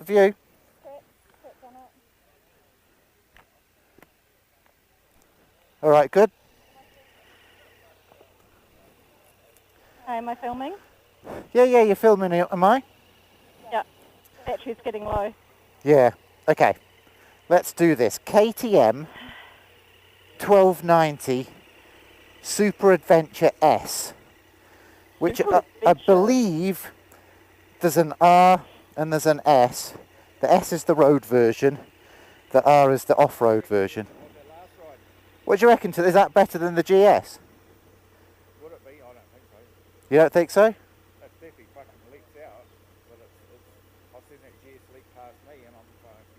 the view. All right, good. Hey, am I filming? Yeah, you're filming it, am I? Yeah. Battery's getting low. Yeah, okay. Let's do this. KTM 1290 Super Adventure S, which I believe there's an R and there's an S. The S is the road version, the R is the off-road version. What do you reckon? Is that better than the GS? Would it be? I don't think so. You don't think so? It's definitely fucking leaked out, but I've seen that GS leak past me, and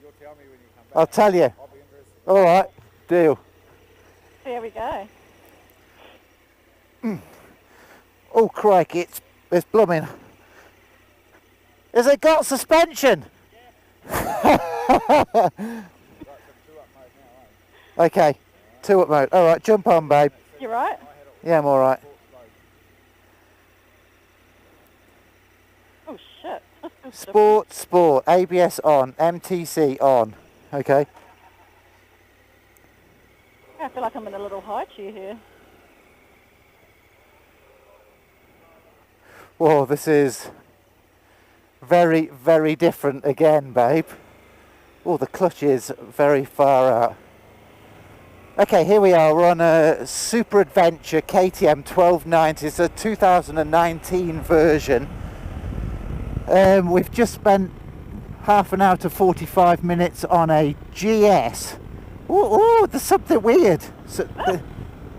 you'll tell me when you come back. I'll tell you. I'll be interested. All right, deal. There we go. Oh crikey, it's blooming. Has it got suspension? Right, so 2 up mode now, eh? Okay, 2 up mode. All right, jump on, babe. You right? Yeah, I'm all right. Oh shit. Sport, ABS on, MTC on. Okay. I feel like I'm in a little high chair here. Whoa, this is very, very different again, babe. Oh, the clutch is very far out. Okay, here we are. We're on a Super Adventure KTM 1290. It's a 2019 version. We've just spent half an hour to 45 minutes on a GS. Oh, there's something weird.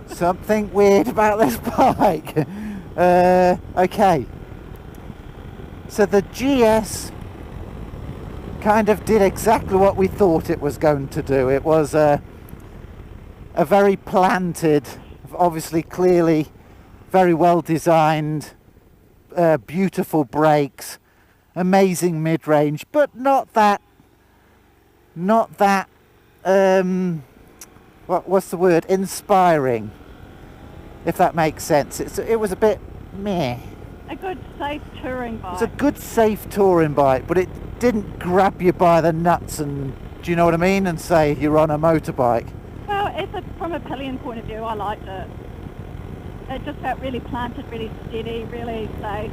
Something weird about this bike. Okay. So the GS kind of did exactly what we thought it was going to do. It was a very planted, obviously clearly very well designed, beautiful brakes, amazing mid-range, but not that what's the word, inspiring, if that makes sense. It was a bit meh. A good, safe touring bike. It's a good, safe touring bike, but it didn't grab you by the nuts and, do you know what I mean, and say you're on a motorbike. Well, from a Pillion point of view, I liked it. It just felt really planted, really steady, really safe.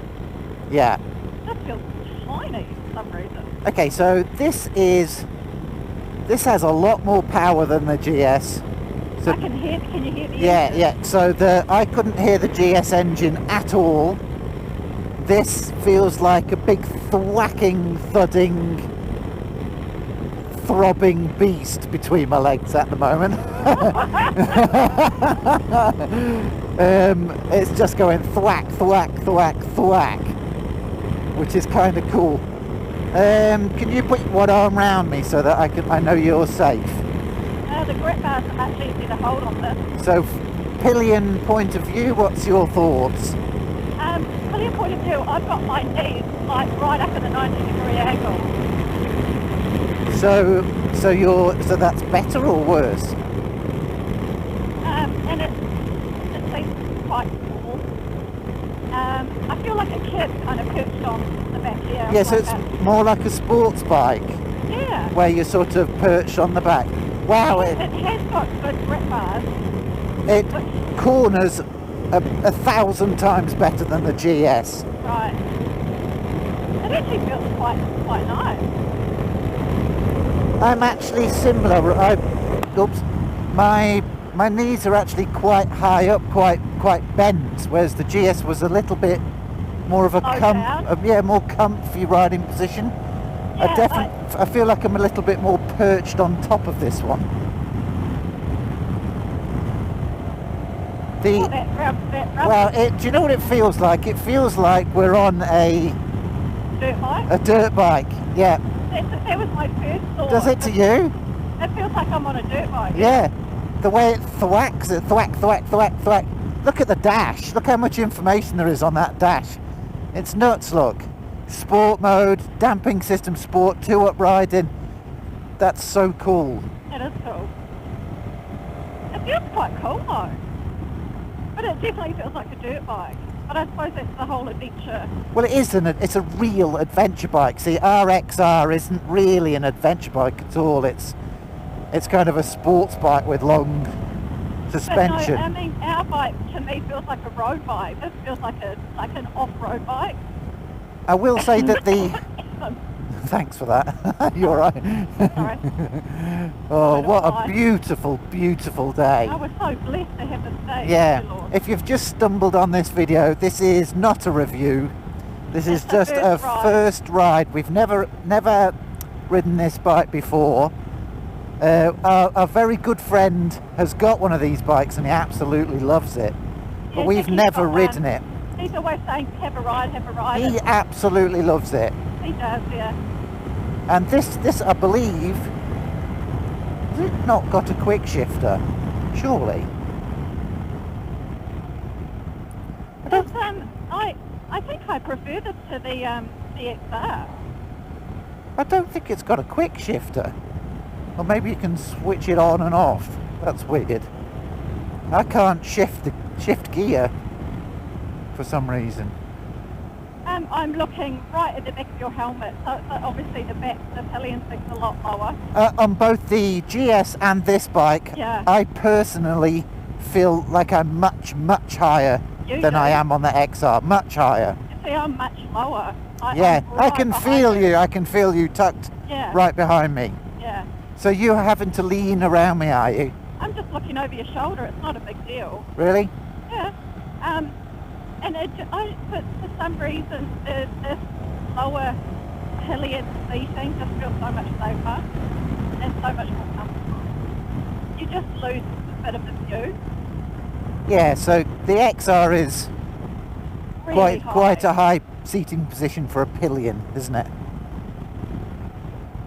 Yeah. It just feels tiny for some reason. Okay, so this has a lot more power than the GS. So, Can you hear the yeah, yeah. So I couldn't hear the GS engine at all. This feels like a big thwacking, thudding, throbbing beast between my legs at the moment. It's just going thwack, thwack, thwack, thwack, which is kind of cool. Can you put one arm around me so that I know you're safe? The grip bars are much easier to hold on this. So, Pillion point of view, what's your thoughts? Pillion point of view, I've got my knees like right up at the 90-degree angle. So that's better or worse? And it seems quite cool. I feel like a kid kind of perched on the back here. Yeah, so it's more like a sports bike. Yeah. Where you're sort of perched on the back. Wow, it has got good grip bars. It corners 1,000 times better than the GS. Right. It actually feels quite nice. I'm actually similar. My knees are actually quite high up, quite bent, whereas the GS was a little bit more of a more comfy riding position. Yeah, I feel like I'm a little bit more perched on top of this one. Well, do you know what it feels like? It feels like we're on a dirt bike. A dirt bike, yeah. That was my first thought. Does it to you? It feels like I'm on a dirt bike. Yeah. The way it thwacks, thwack, thwack, thwack, thwack. Look at the dash. Look how much information there is on that dash. It's nuts, look. Sport mode, damping system sport, 2-up riding. That's so cool. It is cool. It feels quite cool though. But it definitely feels like a dirt bike. But I suppose that's the whole adventure. Well, it's a real adventure bike. See, our XR isn't really an adventure bike at all. It's kind of a sports bike with long suspension. But no, I mean, our bike to me feels like a road bike. This feels like an off-road bike. I will say that the... Thanks for that. You're right. Sorry. Oh, what a beautiful, beautiful day. I was so blessed to have this day. Yeah. Lord. If you've just stumbled on this video, this is not a review. This is just a first ride. We've never ridden this bike before. Our very good friend has got one of these bikes and he absolutely loves it. But Yeah, we've Nicky's never got rid one. it. He's always saying, have a ride, have a ride. He absolutely loves it. He does, yeah. And this I believe, has it not got a quick shifter? Surely. I think I prefer this to the XR. I don't think it's got a quick shifter. Or maybe you can switch it on and off. That's weird. I can't shift gear for some reason. I'm looking right at the back of your helmet, so obviously the Pillion thing's a lot lower. On both the GS and this bike, Yeah. I personally feel like I'm much, much higher than I am on the XR. Much higher. You see, I'm much lower. Yeah, I'm I right can behind feel you. I can feel you tucked Yeah. right behind me. Yeah. So you're having to lean around me, are you? I'm just looking over your shoulder. It's not a big deal. Really? Yeah. And for some reason, this lower Pillion seating just feels so much safer and so much more comfortable. You just lose a bit of the view. Yeah, so the XR is Really quite a high seating position for a Pillion, isn't it?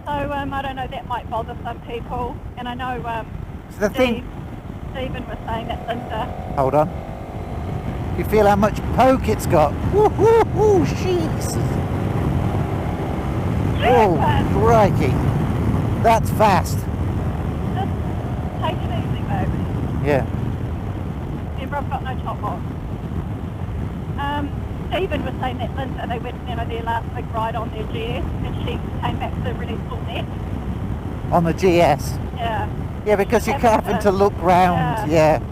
So I don't know, that might bother some people. And I know So the thing... Stephen was saying that Linda. Hold on. You feel how much poke it's got? Woo hoo hoo, jeez. Oh, crikey. That's fast. Just take it easy, baby. Yeah. Remember, I've got no top box. Stephen was saying that Linda, they went, their last big ride on their GS, and she came back to a really full net. On the GS? Yeah. Yeah, because you're having to look round. Yeah.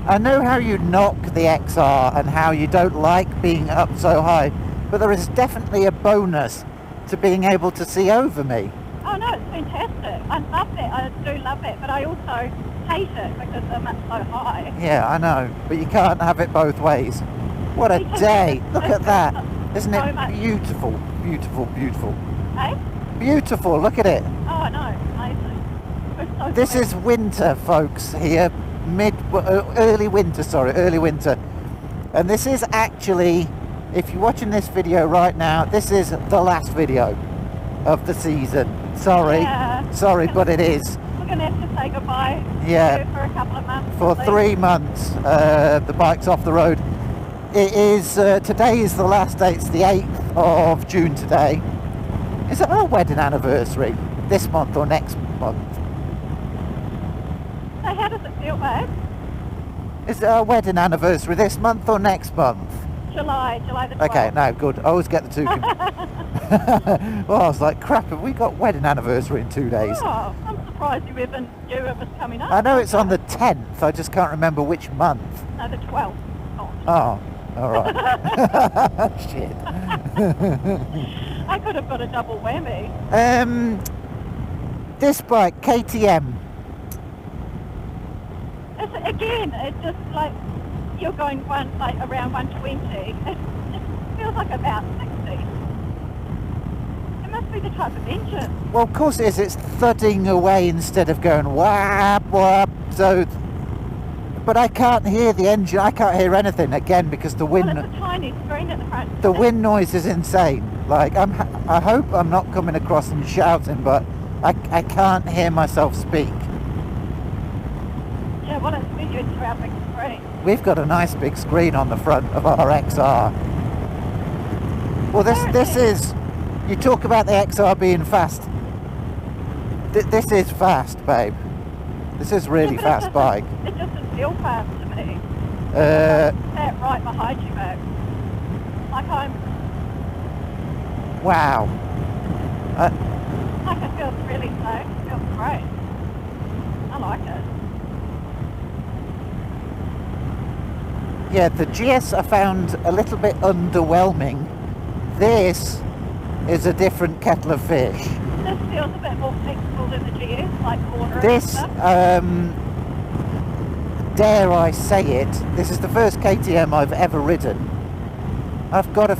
I know how you knock the XR and how you don't like being up so high, but there is definitely a bonus to being able to see over me. Oh no, it's fantastic. I love that. I do love that, but I also hate it because I'm up so high. Yeah, I know, but you can't have it both ways. What a day! Look at that! Isn't it beautiful? Beautiful, beautiful. Eh? Beautiful, look at it. Oh no, amazing. It's so This great. is winter, folks, here. Early winter. And this is actually, if you're watching this video right now, this is the last video of the season. Sorry, Yeah. sorry, but it is. We're going to have to say goodbye Yeah. to you for a couple of months. For at least. 3 months, the bike's off the road. It is, today is the last day, it's the 8th of June today. Is it our wedding anniversary? This month or next month? So how does it feel, babe? Is it our wedding anniversary this month or next month? July the 12th. Okay, no, good. I always get the two. Well, I was like, crap, have we got wedding anniversary in 2 days? Oh, I'm surprised you even knew it was coming up. I know it's on the 10th, I just can't remember which month. No, the 12th. Oh, alright. Shit. I could have got a double whammy. This bike, KTM. It's just like you're going around 120. It feels like about 60. It must be the type of engine. Well, of course it is. It's thudding away instead of going whap whap. So, but I can't hear the engine. I can't hear anything again because the wind. Well, it's a tiny screen at the front. The wind noise is insane. Like I hope I'm not coming across and shouting, but I can't hear myself speak. Yeah, well, it's when you're into our big screen. We've got a nice big screen on the front of our XR. Well, this is. You talk about the XR being fast. This is fast, babe. This is really Yeah, but fast bike. It doesn't feel fast to me. That right behind you, babe. Like Wow. like it feels really safe. It feels great. I like it. Yeah, the GS I found a little bit underwhelming. This is a different kettle of fish. This feels a bit more flexible than the GS, like cornering This, and stuff. dare I say it, this is the first KTM I've ever ridden. I've got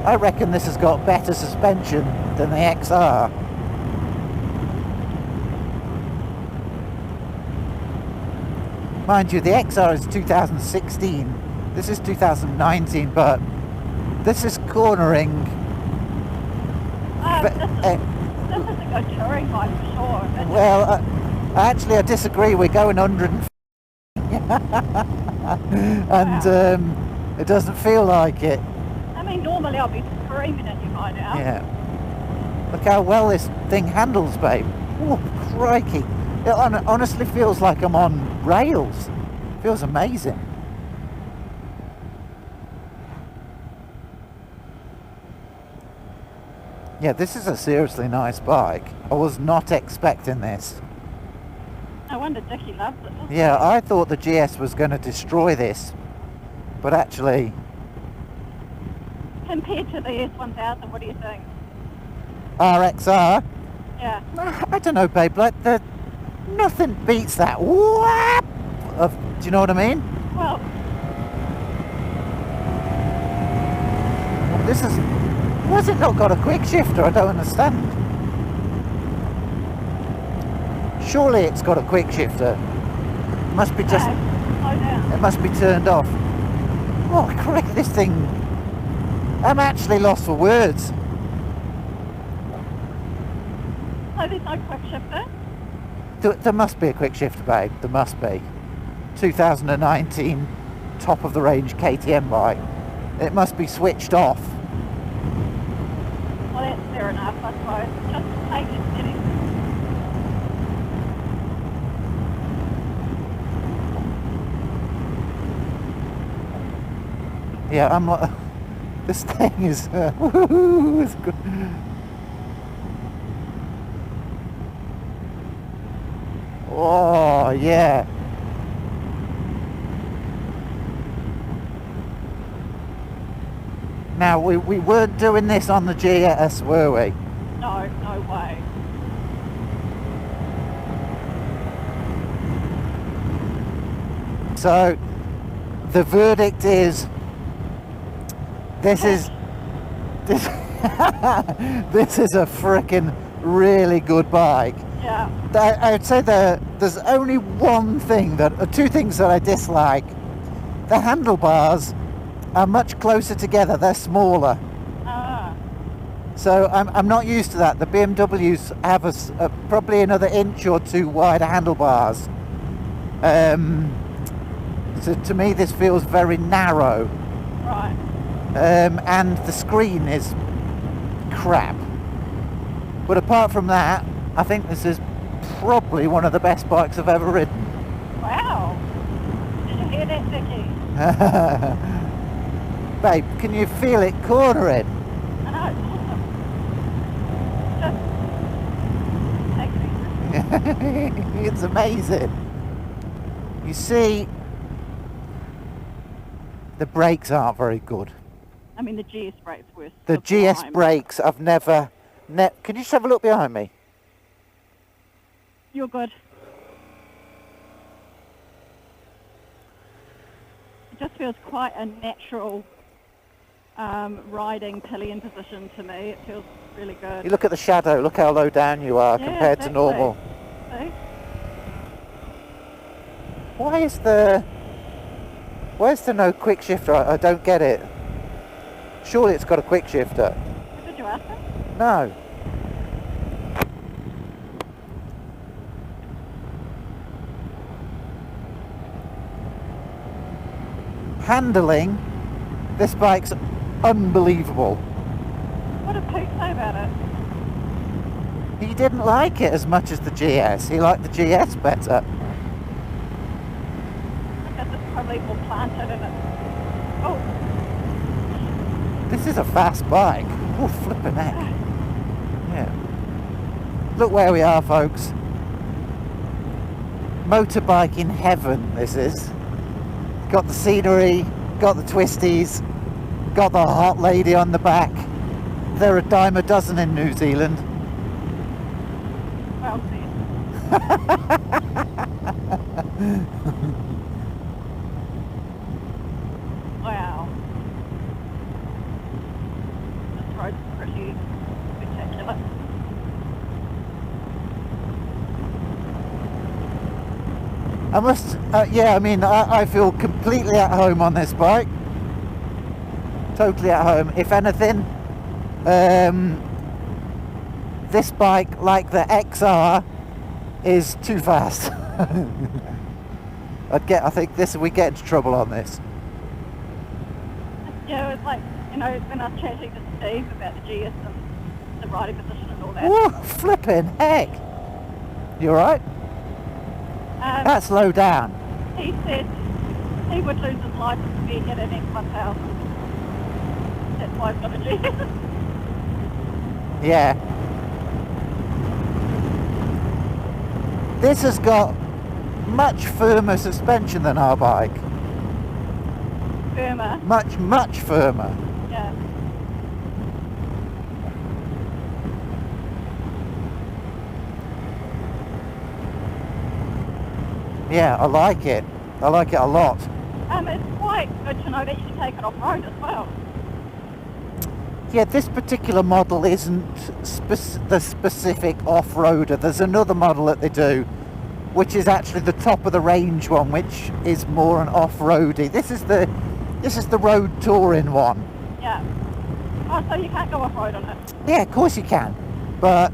I reckon this has got better suspension than the XR. Mind you, the XR is 2016, this is 2019, but this is cornering. This is a good touring bike for sure. Well, actually I disagree, we're going 100 and it doesn't feel like it. I mean, normally I'll be screaming at you by now. Yeah. Look how well this thing handles, babe. Oh, crikey. It honestly feels like I'm on rails. Feels amazing. Yeah, this is a seriously nice bike. I was not expecting this. No wonder Dickie loves it. doesn't Yeah, I thought the GS was going to destroy this, but actually, he? Compared to the S1000, what do you think? RXR, Yeah. I don't know, babe, like nothing beats that whap of, do you know what I mean? Well, This is, why has it not got a quick shifter? I don't understand. Surely it's got a quick shifter. It must be just, slow down. it must be turned off. Oh, correct, this thing, I'm actually lost for words. So there's no quick shifter? There must be a quick shifter, babe. There must be. 2019 top of the range KTM bike. It must be switched off. Well, that's fair enough, I suppose. Just take it steady. Yeah, I'm like, this thing is, woohoo, it's good. Oh, yeah. Now, we weren't doing this on the GS, were we? No, no way. So, the verdict is, this is this a frickin' really good bike. Yeah. I would say there's only one thing two things that I dislike. The handlebars are much closer together, they're smaller. Ah. So I'm not used to that. The BMWs have probably another inch or two wider handlebars. So to me this feels very narrow. Right. And the screen is crap. But apart from that, I think this is probably one of the best bikes I've ever ridden. Wow. Did you hear that, Dickie? Babe, can you feel it cornering? I know, it's awesome. Just take it easy. It's amazing. You see, the brakes aren't very good. I mean, the GS brakes were The sublime. GS brakes, I've never... Can you just have a look behind me? You're good. It just feels quite a natural riding pillion position to me. It feels really good. You look at the shadow, look how low down you are Yeah, compared exactly. to normal. See? Where's the no quick shifter? I don't get it. Surely it's got a quick shifter. Did you ask him? No. Handling, this bike's unbelievable. What did Pete say about it? He didn't like it as much as the GS. He liked the GS better. leaves all planted in it. Oh, This is a fast bike. Oh, flipping heck. Yeah. Look where we are, folks. Motorbike in heaven, this is. Got the scenery, got the twisties, got the hot lady on the back. They're a dime a dozen in New Zealand. well said. Wow. This road's pretty spectacular. I feel completely at home on this bike. Totally at home. If anything, this bike, like the XR, is too fast. I think we get into trouble on this. Yeah, it was like, when I was chatting to Steve about the GS and the riding position and all that. Woo, flipping heck. You alright? That's low down. He said he would lose his life if he hit an X1000. That's why I've got a GS. Yeah. This has got much firmer suspension than our bike. Firmer. Much firmer. Yeah. Yeah, I like it. I like it a lot. It's quite good to know that you can take it off-road as well. Yeah, this particular model isn't the specific off-roader. There's another model that they do, which is actually the top of the range one, which is more an off-roady. This is the road touring one. Yeah. Oh, so you can't go off-road on it? Yeah, of course you can, but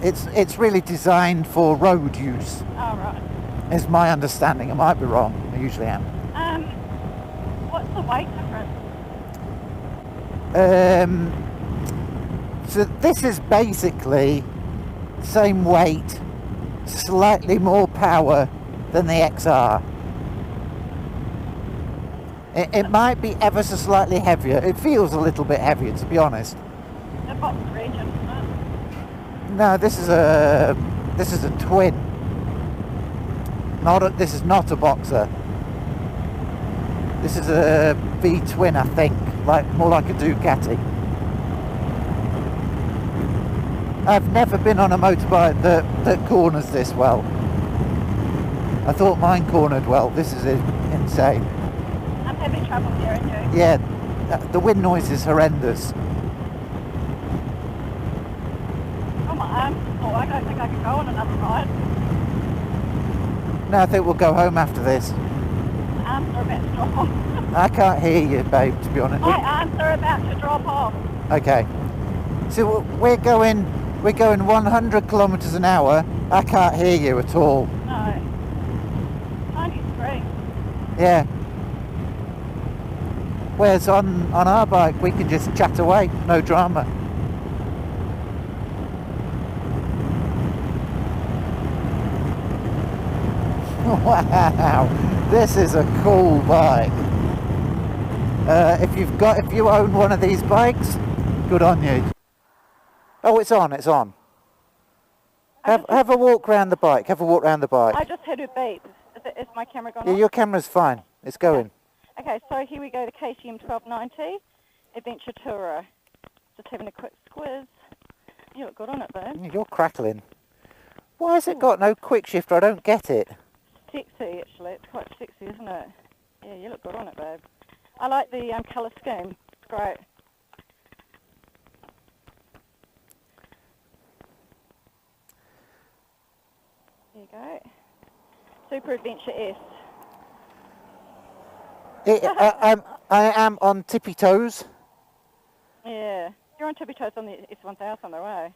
it's really designed for road use. Oh, right. Is my understanding. I might be wrong. I usually am. What's the weight difference? So this is basically same weight, slightly more power than the XR. It might be ever so slightly heavier. It feels a little bit heavier, to be honest. The box region, isn't it? No, this is a twin. This is not a Boxer. This is a V twin, I think, more like a Ducati. I've never been on a motorbike that corners this well. I thought mine cornered well. This is insane. I'm having trouble hearing you. Yeah, the wind noise is horrendous. Oh, my arms are sore. I don't think I can go on another ride. No, I think we'll go home after this. My arms are about to drop off. I can't hear you, babe, to be honest. My arms are about to drop off. Okay. So we're going 100 kilometers an hour. I can't hear you at all. No. Tiny screen. Yeah. Whereas on our bike, we can just chat away, no drama. Wow, this is a cool bike. If you own one of these bikes, good on you. Oh, it's on. Have a walk around the bike. I just had a beep. Is my camera gone Yeah, off? your camera's fine. It's going. Okay, so here we go, the KTM 1290 Adventure Tourer. Just having a quick squiz. You look good on it, babe. You're crackling. Why has it got no quick shifter? I don't get it. Sexy, actually. It's quite sexy, isn't it? Yeah, you look good on it, babe. I like the colour scheme. It's great. There you go. Super Adventure S. I am on tippy toes, Yeah. You're on tippy toes on the S1000 though, eh?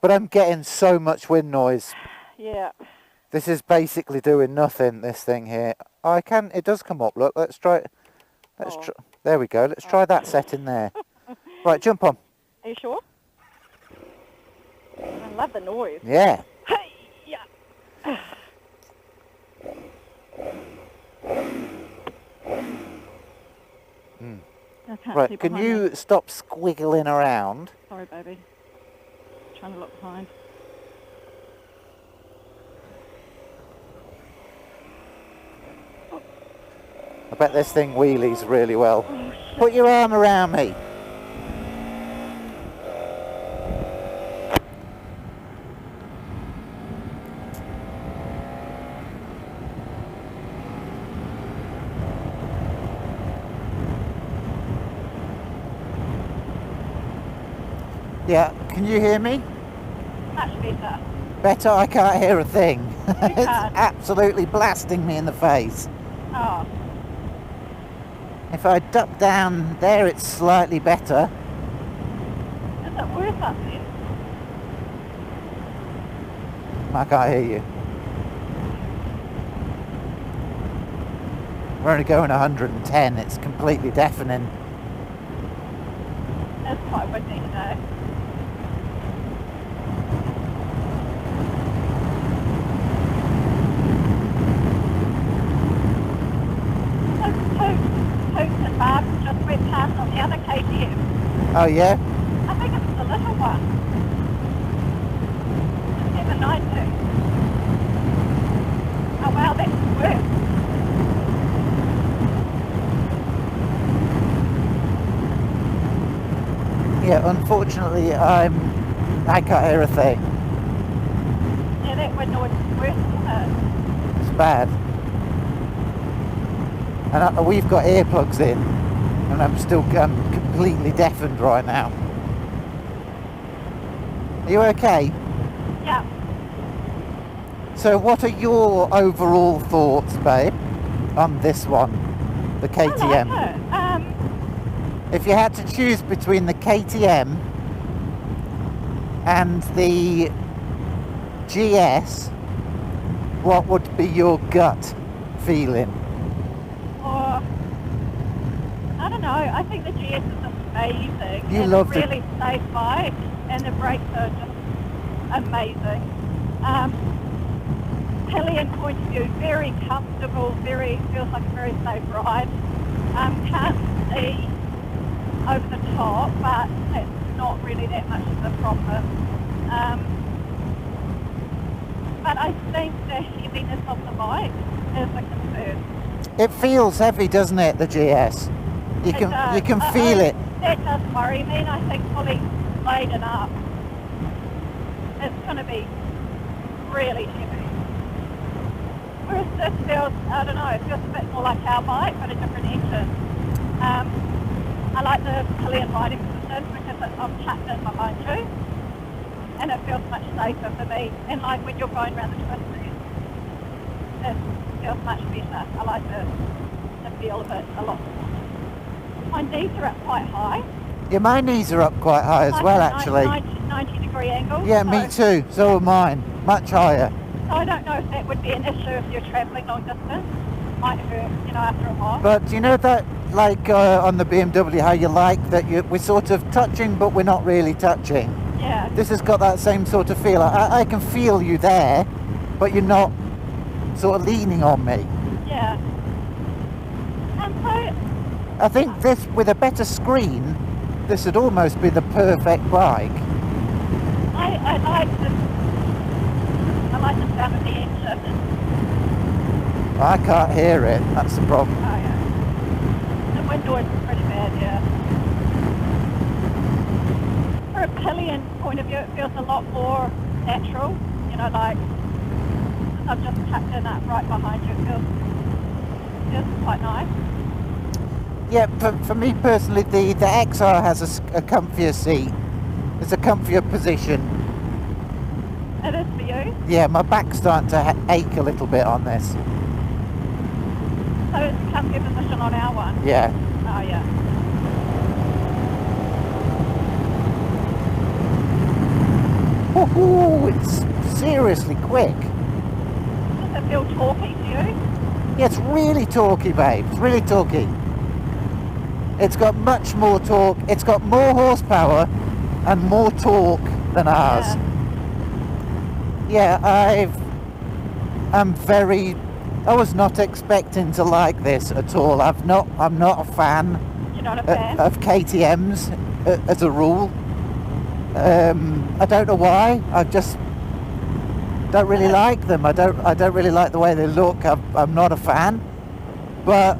but I'm getting so much wind noise. Yeah. This is basically doing nothing, this thing here. It does come up, look, let's try it. There we go, let's try that setting there. Right, jump on. Are you sure? I love the noise. Yeah. Hey, yeah. I can't see Right, can behind you me. stop squiggling around? Sorry, baby. Trying to look behind. I bet this thing wheelies really well. Oh, shit. Put your arm around me. Yeah, can you hear me? Much better. Better? I can't hear a thing. It's can't. absolutely blasting me in the face. Oh, If I duck down there, it's slightly better. is it worse up there? I can't hear you. We're only going 110. It's completely deafening. It's quite windy today. Hoots and Barbs just went past on the other KTM. Oh yeah? I think it's the little one. The 792. Oh wow, that's worse. Yeah, unfortunately, I can't hear a thing. Yeah, that wind noise is worse, isn't it? It's bad. And we've got earplugs in, and I'm completely deafened right now. Are you okay? Yeah. So what are your overall thoughts, babe, on this one, the KTM? I like it. If you had to choose between the KTM and the GS, what would be your gut feeling? Or, I don't know, I think the GS is amazing. You it's loved a it. really safe bike, and the brakes are just amazing. Pillion point of view, very comfortable, feels like a very safe ride. Can't see over the top, but it's not really that much of a problem. But I think the heaviness of the bike is a concern. It feels heavy, doesn't it, the GS? You can feel it. That does worry me, and I think fully laden up, it's going to be really heavy. Whereas this feels, I don't know, it feels a bit more like our bike, but a different engine. I like the Pillion riding position because I'm tucked in behind you, and it feels much safer for me. And like when you're going around the twisties, it feels much better. I like the feel of it a lot more. My knees are up quite high. Yeah, my knees are up quite high as Like well, a actually. 90-degree angle. Yeah, me too. So are mine. Much higher. So I don't know if that would be an issue if you're travelling long distance. Might hurt, after a while. But you know that, like on the BMW, how you like that we're sort of touching, but we're not really touching. Yeah. This has got that same sort of feel. I can feel you there, but you're not sort of leaning on me. Yeah. And so I think this, with a better screen, this would almost be the perfect bike. I like the sound of the engine. I can't hear it, that's the problem. Oh yeah. The wind noise is pretty bad, yeah. For a Pillion point of view, it feels a lot more natural. Like I'm just tucked in that right behind you. It feels quite nice. Yeah, for me personally, the XR has a comfier seat. It's a comfier position. It is for you. Yeah, my back's starting to ache a little bit on this. So it's a comfy position on our one. Yeah. Oh yeah. Woohoo! It's seriously quick. Does it feel talky to you? Yeah, it's really torquey, babe. It's really torquey. It's got much more torque. It's got more horsepower and more torque than ours. Yeah, I was not expecting to like this at all. I'm not a fan You're not a fan? of KTMs as a rule. I don't know why. I just don't really like them. I don't really like the way they look. I'm not a fan, but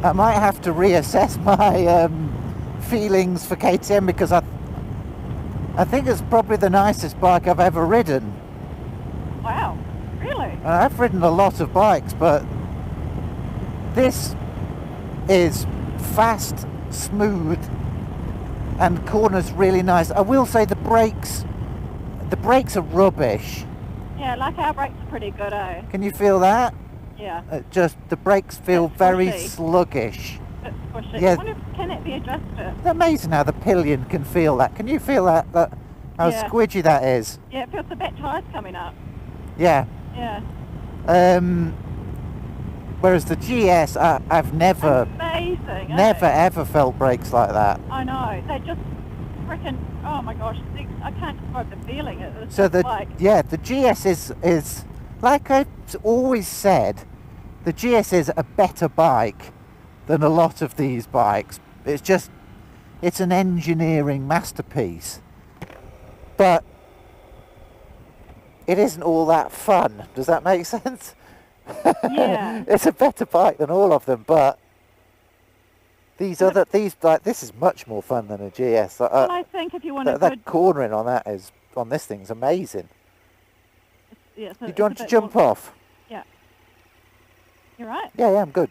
I might have to reassess my feelings for KTM, because I think it's probably the nicest bike I've ever ridden. Wow, really? And I've ridden a lot of bikes, but this is fast, smooth, and corners really nice. I will say the brakes are rubbish. Yeah, like our brakes are pretty good, eh? Can you feel that? Yeah. Just the brakes feel It's very squishy. sluggish. It's squishy. Yeah. I wonder can it be adjusted? It's amazing how the Pillion can feel that. Can you feel that how Yeah. squidgy that is? Yeah, it feels the back tyres coming up. Yeah. Yeah. Whereas the GS, I've never Amazing, never eh? ever felt brakes like that. I know. They just freaking, oh my gosh, I can't describe the feeling. It's So just like, the GS is like I've always said, the GS is a better bike than a lot of these bikes. It's an engineering masterpiece, but it isn't all that fun. Does that make sense? yeah. It's a better bike than all of them, but this is much more fun than a GS. Well, I think if you want a That good, cornering on this thing's amazing. yeah, so Do it's you a want to bit jump more- off? Yeah. You're right. Yeah, I'm good.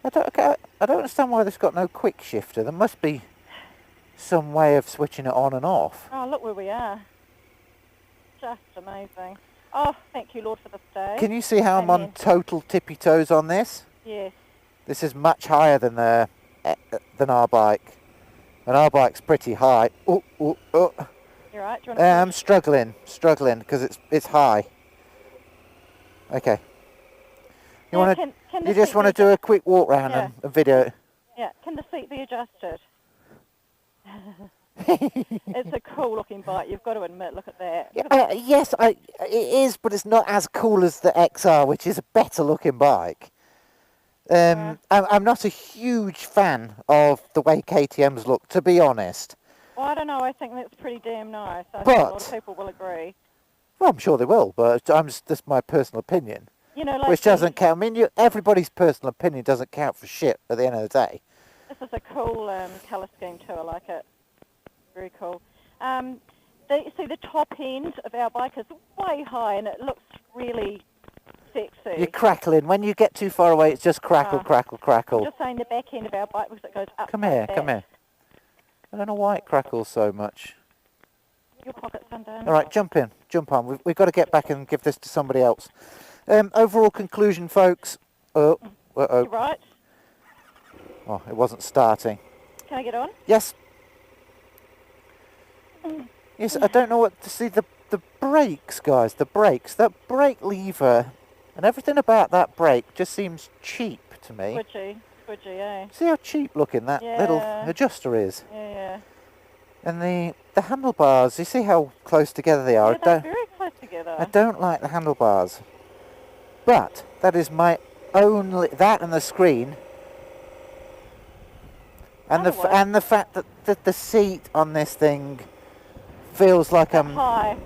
I don't understand why this got no quick shifter. There must be some way of switching it on and off. Oh, look where we are. Just amazing. Oh, thank you, Lord, for this day. Can you see how I'm on Amen. total tippy toes on this? Yes. This is much higher than our bike, and our bike's pretty high. Oh. You're right. Do you want to I'm struggling because it's high. Okay. You Yeah, want can the You just seat want to be do a quick walk round Yeah. and video it? Yeah, can the seat be adjusted? It's a cool looking bike, you've got to admit, look at that. Look at that. Yes, it is, but it's not as cool as the XR, which is a better looking bike. I'm not a huge fan of the way KTM's look, to be honest. Well, I don't know, I think that's pretty damn nice. I think a lot of people will agree. Well, I'm sure they will, but that's my personal opinion. You know, like Which doesn't count. I mean, everybody's personal opinion doesn't count for shit at the end of the day. This is a cool colour scheme too, I like it. Very cool. See, the top end of our bike is way high and it looks really sexy. You're crackling. When you get too far away, it's just crackle, crackle, crackle. I'm just saying the back end of our bike because it goes up Come like here, that. come here. I don't know why it crackles so much. Your pocket's undone. All right, jump on. We've got to get back and give this to somebody else. Overall conclusion, folks. You're right. Oh, it wasn't starting. Can I get on? Yes. Yes, I don't know what to see. The brakes, guys, the brakes. That brake lever and everything about that brake just seems cheap to me. Squidgy, eh? See how cheap looking that little adjuster is? Yeah. And the handlebars, you see how close together they are? Yeah, they're very close together. I don't like the handlebars. But that is my only, that and the screen. And the fact that the seat on this thing feels like high.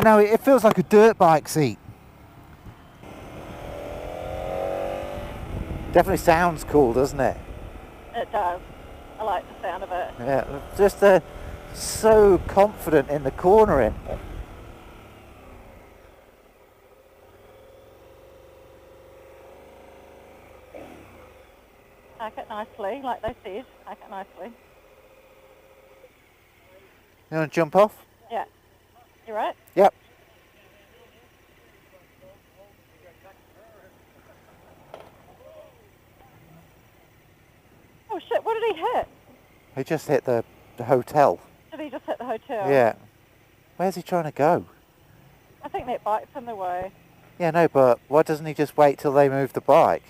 No, it feels like a dirt bike seat. Definitely sounds cool, doesn't it? It does. I like the sound of it. Yeah, just so confident in the cornering. Pack it nicely, like they said. Pack it nicely. You want to jump off? Yeah. You right? Yep. Oh shit, what did he hit? He just hit the hotel. Did he just hit the hotel? Yeah. Where's he trying to go? I think that bike's in the way. Yeah, no, but why doesn't he just wait till they move the bike?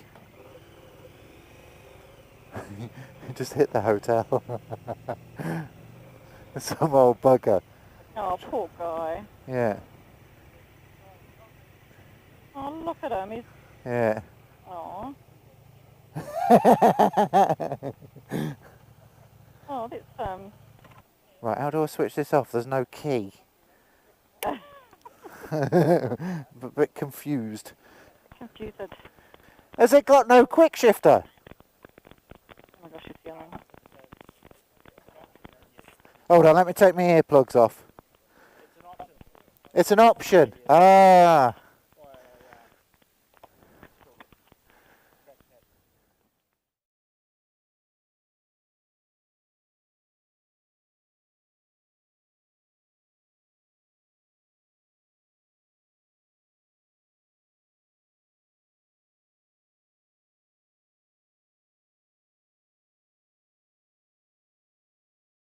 He just hit the hotel. Some old bugger. Oh, poor guy. Yeah. Oh, look at him. He's... Yeah. Oh. Oh, that's Right, how do I switch this off? There's no key. A bit confused. confused. Oh Has it got no quick shifter? my gosh, it's yelling. Hold on, let me take my earplugs off. It's an option. Ah.